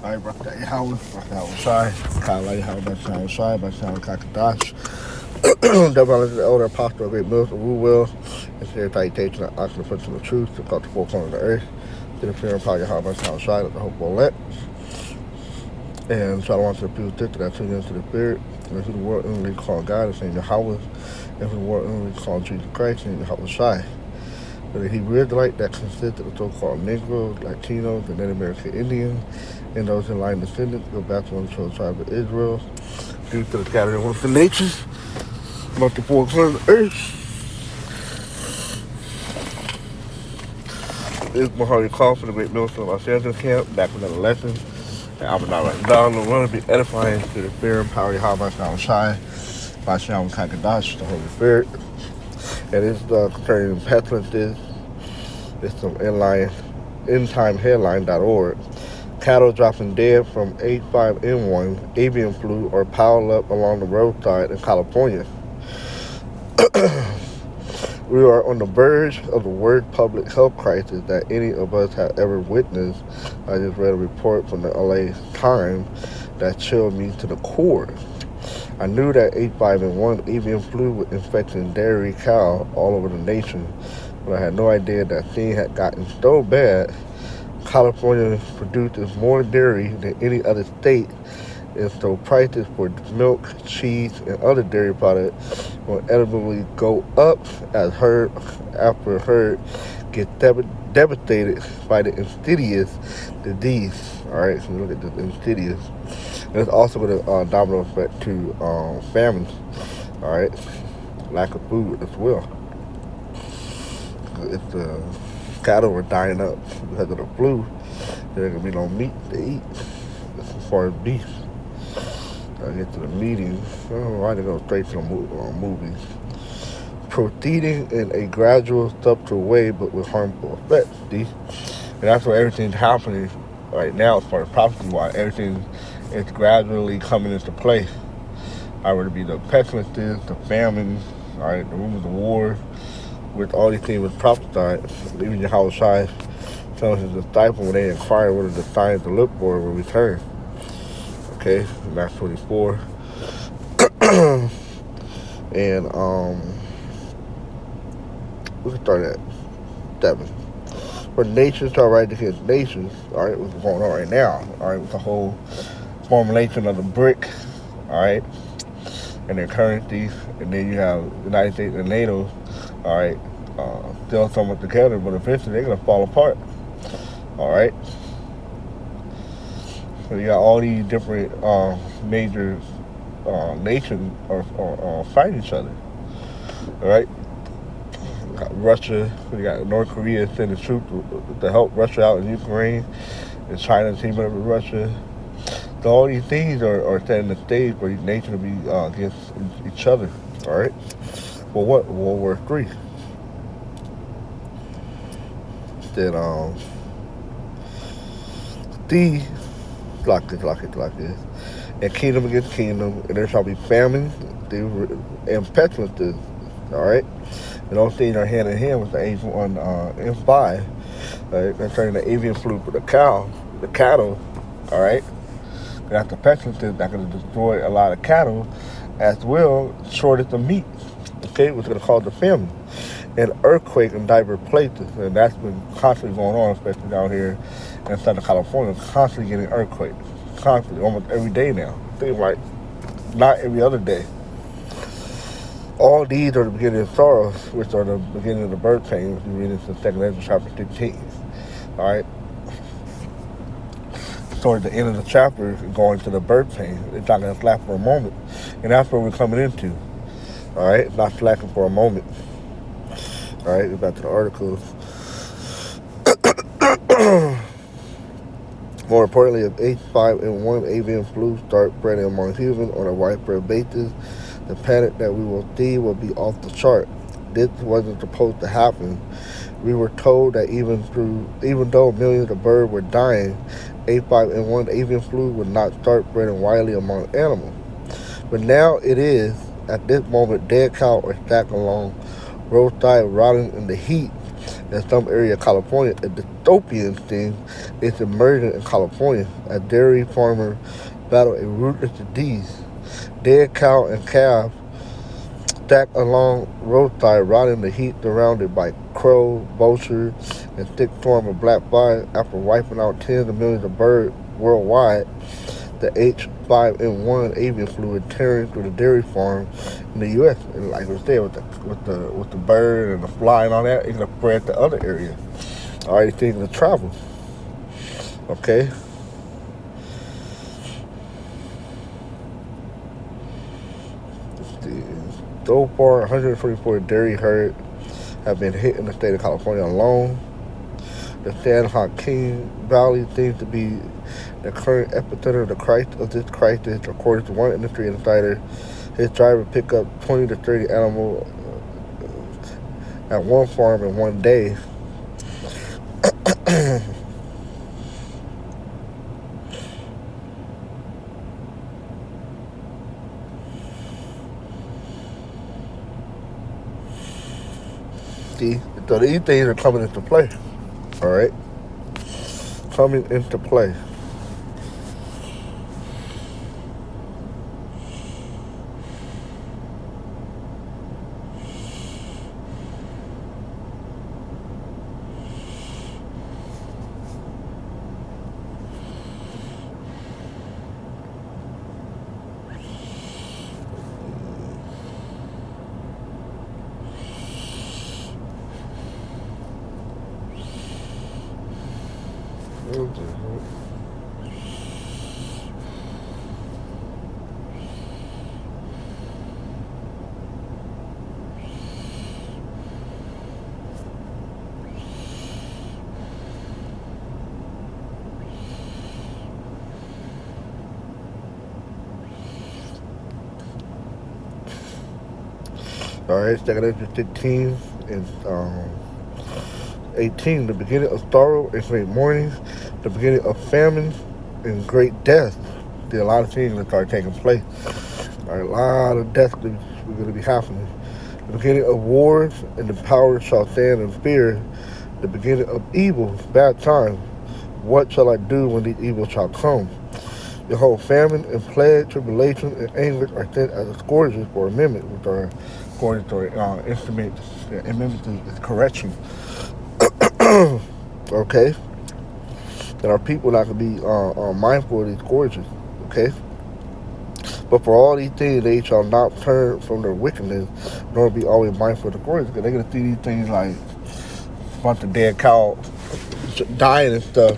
I brought that Howard, Shai, Kyle Howard, by Sound Shai, by Sound Kakadash. Developed the elder apostle of great mills of Wu will, and share citation of oxen of the truth to cut the four corners of the earth. To the fear and power of Yahweh, by Sound Shai, that the hope will let. And Shalom to the people that tune into the spirit. And who the world only call God, is named Yahweh. And who the world only call Jesus Christ, named Yahweh Shai. The Hebrew Israelite that consisted of so-called Negroes, Latinos, and Native American Indians, and those in line descendants go back to one of the 12 tribes of Israel, due to the gathering of the nations, about the four corners of the earth. This is Mahari Call for the Great Military of Los Angeles camp, back with another lesson. And I'm not writing down, the one to be edifying to the fear and power of Yahweh Shai Shai, by Shalom Kakadash, the Holy Spirit. And it's concerning pestilences. It's some endtimeheadline.org. Cattle dropping dead from H5N1 avian flu are piled up along the roadside in California. We are on the verge of the worst public health crisis that any of us have ever witnessed. I just read a report from the LA Times that chilled me to the core. I knew that H5N1 avian flu was infecting dairy cow all over the nation, but I had no idea that thing had gotten so bad. California produces more dairy than any other state, and so prices for milk, cheese, and other dairy products will inevitably go up as herd after herd gets devastated by the insidious disease. All right, so we look at the insidious. And it's also going to domino effect to famines. All right, lack of food as well. If the cattle are dying up because of the flu, there gonna be no meat to eat as far as beef. I get to the meeting. I don't know why they go straight to the movies. Proceeding in a gradual, subtle way, but with harmful effects. See? And that's where everything's happening right now as far as prophecy-wise. Everything is gradually coming into play. Whether it be the pestilences, the famines, all right, the rumors of war, with all these things was prophesied. Even Yahweh Shai tells his disciples when they inquire what are the signs to look for when we return. Okay, Matthew 24. And we can start at 7. For nations to rise against nations, all right, what's going on right now, all right, with the whole formulation of the BRIC, all right, and their currencies, and then you have the United States and NATO, all right, still somewhat together, but eventually they're going to fall apart, all right. So you got all these different major nations are fighting each other, all right. We got Russia, we got North Korea sending troops to help Russia out in Ukraine, and China teaming up with Russia. So all these things are setting the stage for these nations to be against each other, all right. For what? World War III. Then like this, and kingdom against kingdom, and there shall be famine and pestilences, all right. And those things are hand in hand with the H5N1, right? They're turning the avian flu for the cattle, all right. And that's the pestilences that are going to destroy a lot of cattle, as well shortage of meat, okay, which is going to cause the famine. And earthquake in diverse places, and that's been constantly going on, especially down here in Southern California, constantly getting earthquakes, constantly, almost every day now. Seems like not every other day. All these are the beginning of sorrows, which are the beginning of the birth pain, which you read into 2 Ezra chapter 16. All right. Toward the end of the chapter, going to the birth pain. It's not going to slack for a moment, and that's what we're coming into. All right, it's not slacking for a moment. All right, get back to the articles. More importantly, if H5N1 avian flu starts spreading among humans on a widespread basis, the panic that we will see will be off the chart. This wasn't supposed to happen. We were told that even though millions of birds were dying, H5N1 avian flu would not start spreading widely among animals. But now it is. At this moment, dead cows are stacked along roadside, rotting in the heat, In some area of California, a dystopian theme is emerging in California. A dairy farmer battle a ruthless disease. Dead cow and calf stacked along roadside, rotting the heat surrounded by crows, vultures, and thick storm of black flies. After wiping out tens of millions of birds worldwide, the H5N1 avian flu tearing through the dairy farm in the U.S. And like I said, with the bird and the fly and all that, it's gonna spread to other areas. Already thinking of travel. Okay. So far, 124 dairy herds have been hit in the state of California alone. The San Joaquin Valley seems to be the current epicenter of this crisis, according to one industry insider. His driver picked up 20 to 30 animals at one farm in one day. See, so these things are coming into play. All right, coming into play. All right, second interested team is 18. The beginning of sorrow and great mourning, the beginning of famine and great death. There are a lot of things that start taking place. All right, a lot of death are going to be happening. The beginning of wars and the power shall stand in fear. The beginning of evil, bad times. What shall I do when the evil shall come? Behold, famine and plague, tribulation and anguish are sent as a scourges for amendment, which are according to instrument. Amendment is correction. Okay? There are people that can be mindful of these scourges. Okay? But for all these things, they shall not turn from their wickedness, nor be always mindful of the scourges. Because they're going to see these things like a bunch of dead cows dying and stuff.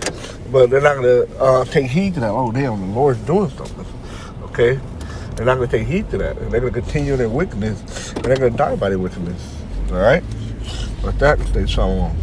But they're not going to take heed to that. Oh, damn, the Lord's doing something. Okay? They're not going to take heed to that. And they're going to continue their wickedness. And they're going to die by their wickedness. All right? With that, stay shalom.